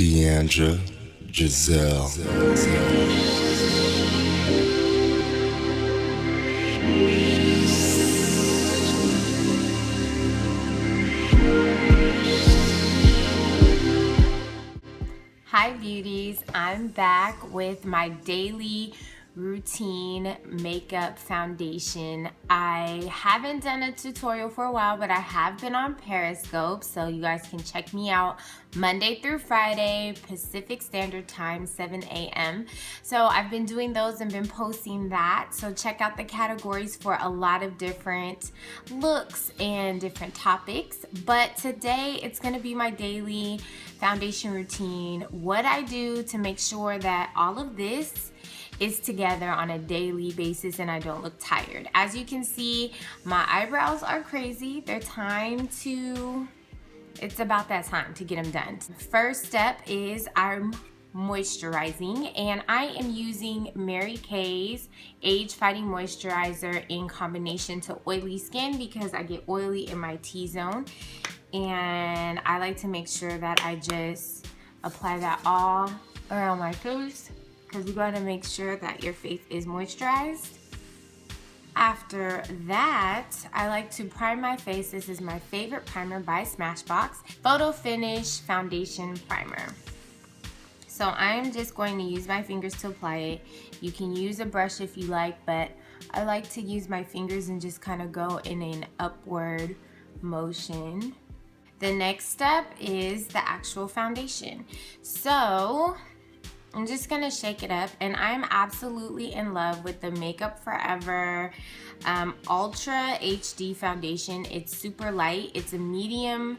DeAndraGiselleMUA. Hi beauties, I'm back with my daily routine makeup foundation. I haven't done a tutorial for a while, but I have been on Periscope, so you guys can check me out Monday through Friday, Pacific Standard Time, 7 a.m. So I've been doing those and been posting that. So check out the categories for a lot of different looks and different topics. But today it's gonna be my daily foundation routine, what I do to make sure that all of this is together on a daily basis and I don't look tired. As you can see, my eyebrows are crazy. It's about that time to get them done. First step is I'm moisturizing, and I am using Mary Kay's Age Fighting Moisturizer in combination to oily skin because I get oily in my T-zone, and I like to make sure that I just apply that all around my face because you gotta make sure that your face is moisturized. After that, I like to prime my face. This is my favorite primer by Smashbox, Photo Finish Foundation Primer. So I'm just going to use my fingers to apply it. You can use a brush if you like, but I like to use my fingers and just kind of go in an upward motion. The next step is the actual foundation. So I'm just gonna shake it up, and I'm absolutely in love with the Makeup Forever Ultra HD foundation. It's super light. It's a medium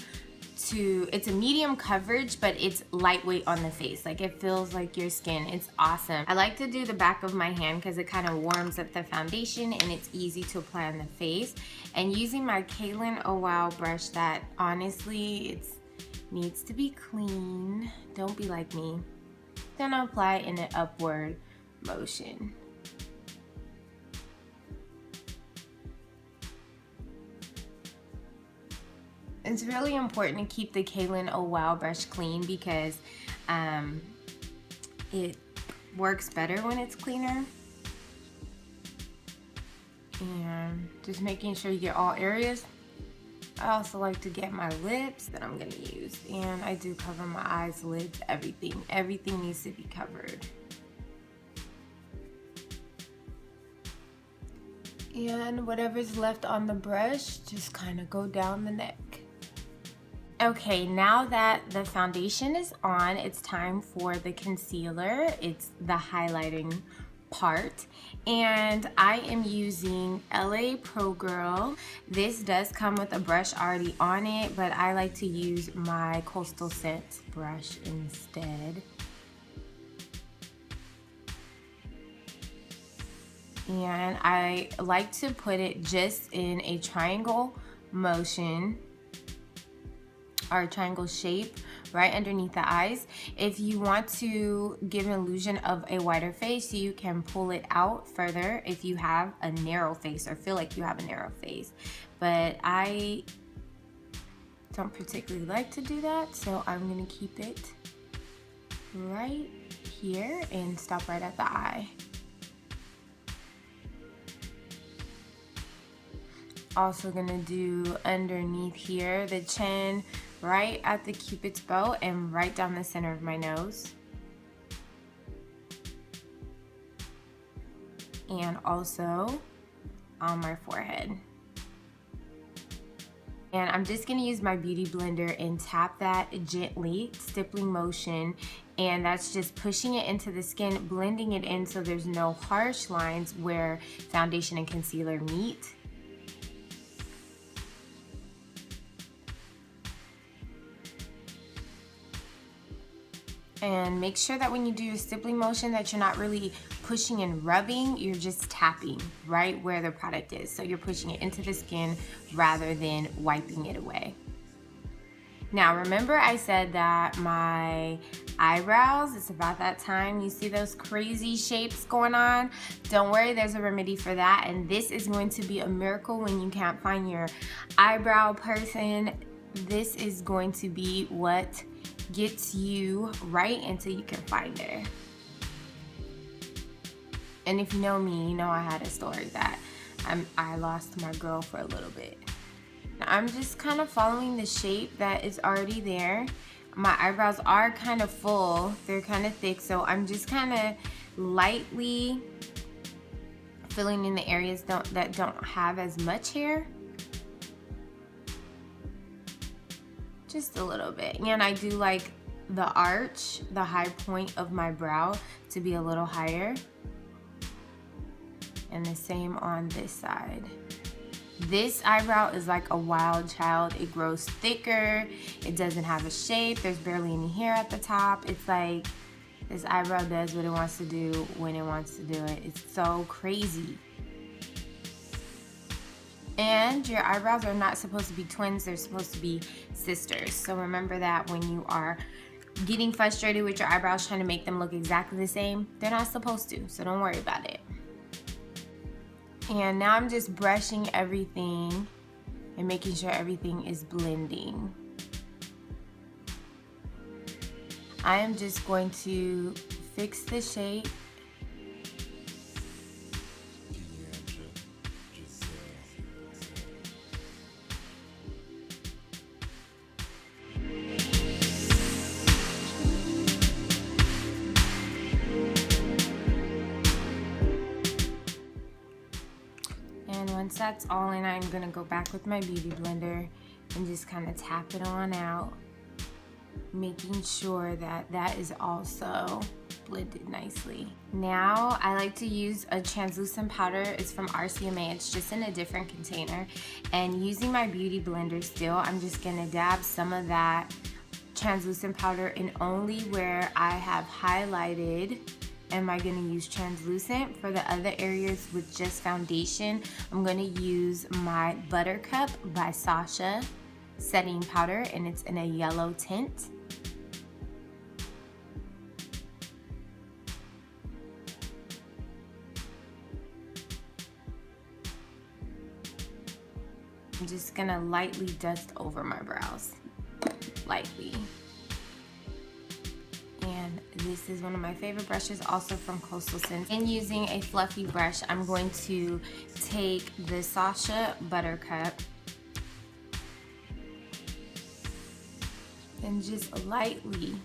coverage, but it's lightweight on the face. Like, it feels like your skin. It's awesome. I like to do the back of my hand because it kind of warms up the foundation and it's easy to apply on the face. And using my Kaylin Oh Wow brush that honestly it needs to be clean. Don't be like me. Then I'll apply in an upward motion. It's really important to keep the Kaylin Oh Wow brush clean because it works better when it's cleaner. And just making sure you get all areas. I also like to get my lips that I'm gonna use, and I do cover my eyes, lids, everything. Everything needs to be covered. And whatever's left on the brush, just kind of go down the neck. Okay, now that the foundation is on, it's time for the concealer. It's the highlighting part, and I am using LA Pro Girl. This does come with a brush already on it, but I like to use my Coastal Scent brush instead. And I like to put it just in a triangle motion, or a triangle shape right underneath the eyes. If you want to give an illusion of a wider face, you can pull it out further if you have a narrow face or feel like you have a narrow face. But I don't particularly like to do that, so I'm gonna keep it right here and stop right at the eye. Also gonna do underneath here, the chin, right at the Cupid's bow, and right down the center of my nose. And also on my forehead. And I'm just gonna use my beauty blender and tap that gently, stippling motion, and that's just pushing it into the skin, blending it in so there's no harsh lines where foundation and concealer meet. And make sure that when you do your stippling motion that you're not really pushing and rubbing, you're just tapping right where the product is. So you're pushing it into the skin rather than wiping it away. Now remember I said that my eyebrows, it's about that time. You see those crazy shapes going on? Don't worry, there's a remedy for that, and this is going to be a miracle when you can't find your eyebrow person. This is going to be what gets you right until you can find her. And if you know me, you know I had a story that I lost my girl for a little bit. Now I'm just kind of following the shape that is already there. My eyebrows are kind of full, they're kind of thick, so I'm just kind of lightly filling in the areas that don't have as much hair. Just a little bit. And I do like the arch, the high point of my brow to be a little higher. And the same on this side. This eyebrow is like a wild child. It grows thicker, it doesn't have a shape, there's barely any hair at the top. It's like this eyebrow does what it wants to do when it wants to do it. It's so crazy. And your eyebrows are not supposed to be twins, they're supposed to be sisters. So remember that when you are getting frustrated with your eyebrows trying to make them look exactly the same, they're not supposed to, so don't worry about it. And now I'm just brushing everything and making sure everything is blending. I am just going to fix the shape. Once that's all in, I'm gonna go back with my beauty blender and just kind of tap it on out, making sure that that is also blended nicely. Now I like to use a translucent powder. It's from RCMA. It's just in a different container. And using my beauty blender still, I'm just gonna dab some of that translucent powder in only where I have highlighted. Am I going to use translucent? For the other areas with just foundation, I'm going to use my Buttercup by Sasha setting powder, and it's in a yellow tint. I'm just going to lightly dust over my brows, lightly. And this is one of my favorite brushes, also from Coastal Scents. And using a fluffy brush, I'm going to take the Sasha Buttercup and just lightly,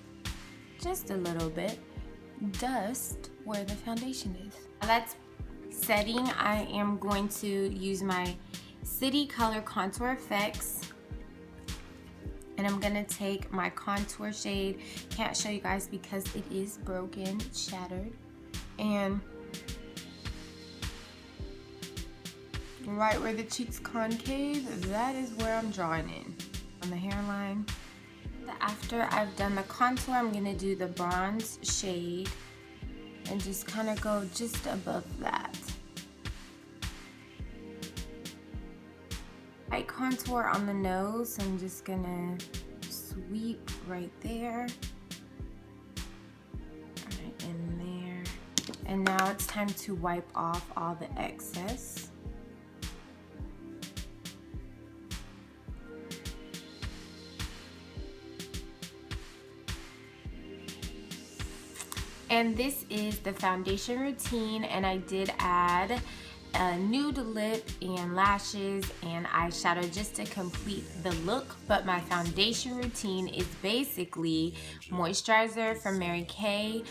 just a little bit, dust where the foundation is. That's setting. I am going to use my City Color Contour Effects. And I'm gonna take my contour shade. Can't show you guys because it is broken, it's shattered. And right where the cheek's concave, that is where I'm drawing in. On the hairline. After I've done the contour, I'm gonna do the bronze shade and just kind of go just above that. Light contour on the nose, so I'm just gonna sweep right there, right in there. And now it's time to wipe off all the excess. And this is the foundation routine, and I did add a nude lip and lashes and eyeshadow just to complete the look. But my foundation routine is basically moisturizer from Mary Kay,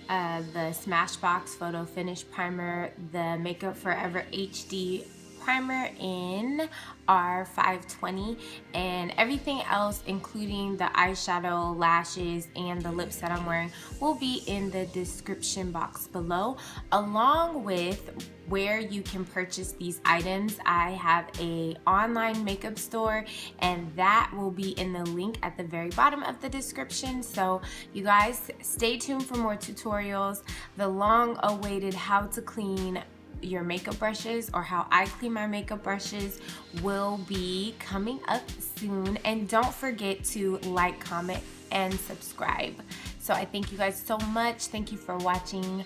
the Smashbox Photo Finish Primer, the Makeup Forever HD Primer in R520, and everything else, including the eyeshadow, lashes, and the lips that I'm wearing, will be in the description box below, along with where you can purchase these items. I have a online makeup store, and that will be in the link at the very bottom of the description. So you guys stay tuned for more tutorials. The long-awaited how to clean your makeup brushes, or how I clean my makeup brushes, will be coming up soon. And don't forget to like, comment, and subscribe. So I thank you guys so much. Thank you for watching.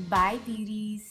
Bye, beauties.